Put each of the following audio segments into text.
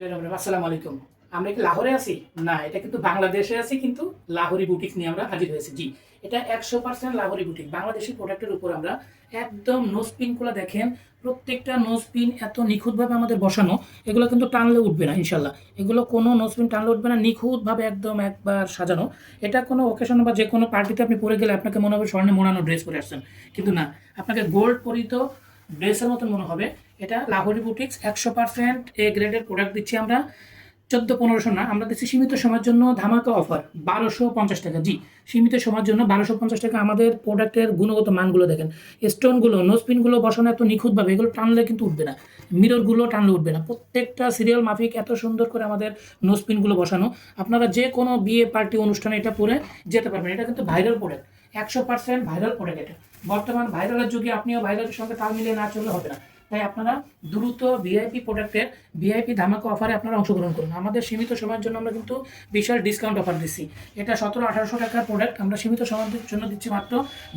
আসসালামু আলাইকুম। আমরা কি লাহোরে আছি? না, এটা কিন্তু বাংলাদেশে আছি, কিন্তু লাহোরি বুটিক নিয়ে আমরা হাজির হয়েছি। জি, এটা 100% লাহোরি বুটিক। বাংলাদেশি প্রোডাক্টের উপর আমরা একদম নোজ পিনগুলো দেখেন, প্রত্যেকটা নোজ পিন এত নিখুঁতভাবে আমাদের বসানো, এগুলো কিন্তু টানলে উঠবে না ইনশাল্লাহ। এগুলো কোনো নোজ পিন টানলে উঠবে না, নিখুঁতভাবে একদম একবার সাজানো। এটা কোনো অকেশন বা যে কোনো পার্টিতে আপনি পরে গেলে আপনাকে মনে হবে স্বর্ণে মোড়ানো ড্রেস পরে আসছেন, কিন্তু না, আপনাকে গোল্ড পরিত ড্রেসের মতন মনে হবে। এটা লাহোরি বুটিক্স 100% এ গ্রেডের প্রোডাক্ট দিচ্ছি আমরা। 1400-1500 না, আমরা দিচ্ছি সীমিত সময়ের জন্য ধামাকা অফার 1250 টাকা। জি, সীমিত সময়ের জন্য 1250 টাকা। আমাদের প্রোডাক্টের গুণগত মানগুলো দেখেন, স্টোনগুলো নোজপিনগুলো বসানো এত নিখুঁতভাবে, এগুলো টানলে কিন্তু উঠবে না, মিররগুলো টানলে উঠবে না। প্রত্যেকটা সিরিয়াল মাফিক এত সুন্দর করে আমাদের নোজপিনগুলো বসানো। আপনারা যে কোনো বিয়ে পার্টি অনুষ্ঠানে এটা পরে যেতে পারবেন। এটা কিন্তু ভাইরাল প্রোডাক্ট, 100% ভাইরাল প্রোডাক্ট। এটা বর্তমান ভাইরালের যুগে আপনিও ভাইরালের সঙ্গে তাল মিলিয়ে না চললে হবে না। তাই আপনারা দ্রুত ভিআইপি প্রোডাক্টের ভিআইপি ধামাকা অফারে আপনারা অংশগ্রহণ করুন। আমাদের সীমিত সময়ের জন্য আমরা কিন্তু বিশাল ডিসকাউন্ট অফার দিচ্ছি। এটা 1700-1800 টাকার প্রোডাক্ট, আমরা সীমিত সময়ের জন্য দিচ্ছি মাত্র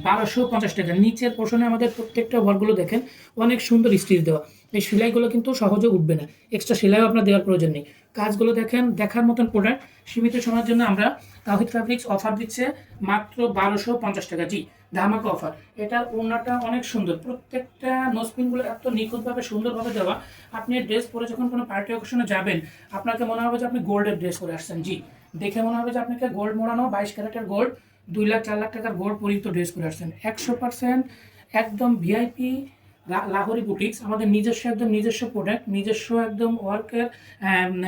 1250 টাকা। নিচের পোর্শনে আমাদের প্রত্যেকটা ওয়ার্কগুলো দেখেন, অনেক সুন্দর স্টিচ দেওয়া। এই সেলাইগুলো কিন্তু সহজে উঠবে না, এক্সট্রা সেলাইও আপনার দেওয়ার প্রয়োজন নেই। কাজগুলো দেখেন, দেখার মতন প্রোডাক্ট। সীমিত সময়ের জন্য আমরা তাওহিদ ফ্যাব্রিক্স অফার দিচ্ছে মাত্র 1250 টাকা। জি, ধামাকা অফার। এটার ওড়নাটা অনেক সুন্দর, প্রত্যেকটা নোজপিনগুলো এত নিখুঁতভাবে সুন্দরভাবে দেওয়া। আপনি ড্রেস পরে যখন কোনো পার্টি অকেশনে যাবেন, আপনাকে মনে হবে যে আপনি গোল্ডের ড্রেস পরে আসছেন। জি, দেখে মনে হবে যে আপনাকে গোল্ড মোড়ানো 22 ক্যারেটের গোল্ড, 2 লাখ 4 লাখ টাকার গোল্ড পরিহিত ড্রেস পরে আসছেন। 100% একদম ভিআইপি লাহোরি বুটিক্স। আমাদের নিজস্ব একদম নিজস্ব প্রোডাক্ট, নিজস্ব একদম ওয়ার্কের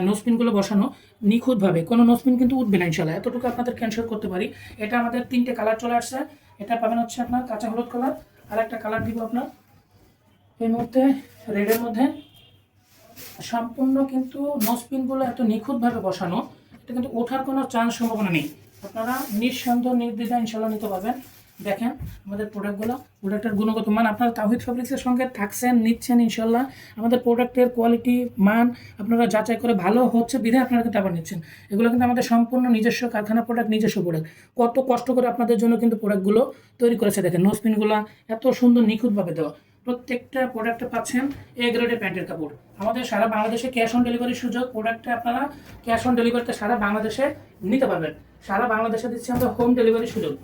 নোজপিনগুলো বসানো নিখুঁতভাবে। কোনো নোজপিন কিন্তু উঠবে না ইনশাল্লাহ, এতটুকু আপনাদের ক্যান্সেল করতে পারি। এটা আমাদের 3টে কালার চলে আসছে। এটা পাবেন হচ্ছে আপনার কাঁচা হলুদ কালার, আর একটা কালার দিব আপনার এই মুহূর্তে রেডের মধ্যে। সম্পূর্ণ কিন্তু নোজপিনগুলো এত নিখুঁতভাবে বসানো, এটা কিন্তু ওঠার কোনো চান্স সম্ভাবনা নেই। আপনারা নিঃসন্দেহ নির্দ্বিধায় ইনশাল্লাহ নিতে পারবেন। দেখেন আমাদের প্রোডাক্টের গুণগত মান, আপনারা তাওহিদ ফ্যাব্রিক্সের সঙ্গে থাকছেন, নিচ্ছেন ইনশাল্লাহ। আমাদের প্রোডাক্টের কোয়ালিটি মান আপনারা যাচাই করে ভালো হচ্ছে বিধায় আপনারা কিন্তু আবার নিচ্ছেন। এগুলো কিন্তু আমাদের সম্পূর্ণ নিজস্ব কারখানা প্রোডাক্ট, নিজস্ব প্রোডাক্ট। কত কষ্ট করে আপনাদের জন্য কিন্তু প্রোডাক্টগুলো তৈরি করেছে। দেখেন নোজপিনগুলো এত সুন্দর নিখুঁতভাবে দেওয়া। প্রত্যেকটা প্রোডাক্টে পাচ্ছেন এ গ্রেডের প্যান্টের কাপড়। আমাদের সারা বাংলাদেশে ক্যাশ অন ডেলিভারির সুযোগ। প্রোডাক্টে আপনারা ক্যাশ অন ডেলিভারিতে সারা বাংলাদেশে নিতে পারবেন। সারা বাংলাদেশে দিচ্ছি আমরা হোম ডেলিভারির সুযোগ।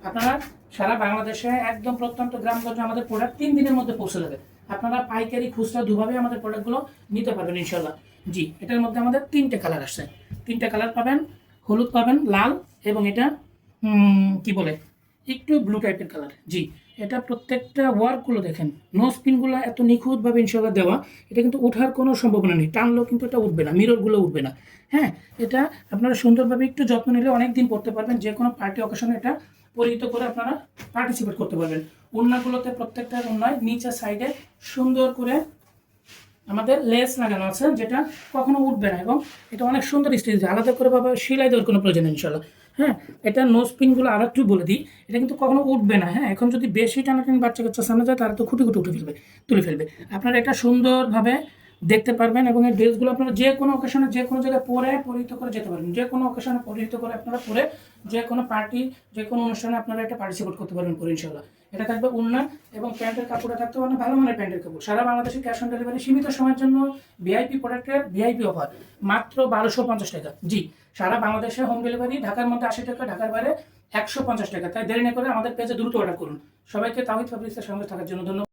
আপনারা সারা বাংলাদেশে একদম প্রত্যন্ত গ্রামগঞ্জ আমাদের প্রোডাক্ট 3 দিনের মধ্যে পৌঁছে যাবে। আপনারা পাইকারি খুচরা দুভাবে আমাদের প্রোডাক্টগুলো নিতে পারবেন ইনশাল্লাহ। জি, এটার মধ্যে আমাদের 3টে কালার আসছে। 3টে কালার পাবেন, হলুদ পাবেন, লাল, এবং এটা কি বলে একটু ব্লু টাইপের কালার। জি, এটা প্রত্যেকটা ওয়ার্কগুলো দেখেন, নোজ পিনগুলো এত নিখুঁতভাবে ইনশাল্লাহ দেওয়া। এটা কিন্তু ওঠার কোনো সম্ভাবনা নেই, টানলেও কিন্তু এটা উঠবে না, মিররগুলো উঠবে না। হ্যাঁ, এটা আপনারা সুন্দরভাবে একটু যত্ন নিলে অনেক দিন পড়তে পারবেন। যে কোনো পার্টি অকেশনে এটা পরিহিত করে আপনারা পার্টিসিপেট করতে পারবেন। ওড়নাগুলোতে প্রত্যেকটার ওড়নায় নিচের সাইডে সুন্দর করে আমাদের লেস লাগানো আছে, যেটা কখনো উঠবে না, এবং এটা অনেক সুন্দর স্টিচ, আলাদা করে ভাবে সেলাই দেওয়ার কোনো প্রয়োজন নেই ইনশাল্লাহ। হ্যাঁ, এটা নোজ পিনগুলো আর একটু বলে দিই, এটা কিন্তু কখনো উঠবে না। হ্যাঁ, এখন যদি বেশি টানাটানি বাচ্চা কাচ্চার সামনে যায়, তারা তো খুঁটি খুঁটি তুলে ফেলবে। আপনারা এটা সুন্দরভাবে দেখতে পারবেন, এবং এই ড্রেসগুলো আপনারা যে কোনো অকেশনে যে কোনো জায়গায় পরে পরিহিত করে যেতে পারবেন। যে কোনো অকেশনে পরিহিত করে আপনারা পরে যে কোনো পার্টি, যে কোনো অনুষ্ঠানে আপনারা এটা পার্টিসিপেট করতে পারবেন পরে ইনশাল্লাহ। এটা থাকবে ওড়না, এবং প্যান্টের কাপড়টা থাকতে অনেক ভালো মানের প্যান্টের কাপড়। সারা বাংলাদেশে ক্যাশ অন ডেলিভারি, সীমিত সময়ের জন্য ভিআইপি প্রোডাক্টের ভিআইপি অফার মাত্র 1250 টাকা। জি, সারা বাংলাদেশে হোম ডেলিভারি, ঢাকার মধ্যে 80 টাকা, ঢাকার বাইরে 150 টাকা। তাই দেরি না করে আমাদের পেজে দ্রুত অর্ডার করুন। সবাইকে তাওহিদ ফ্যাব্রিক্সের সঙ্গে থাকার জন্য ধন্যবাদ।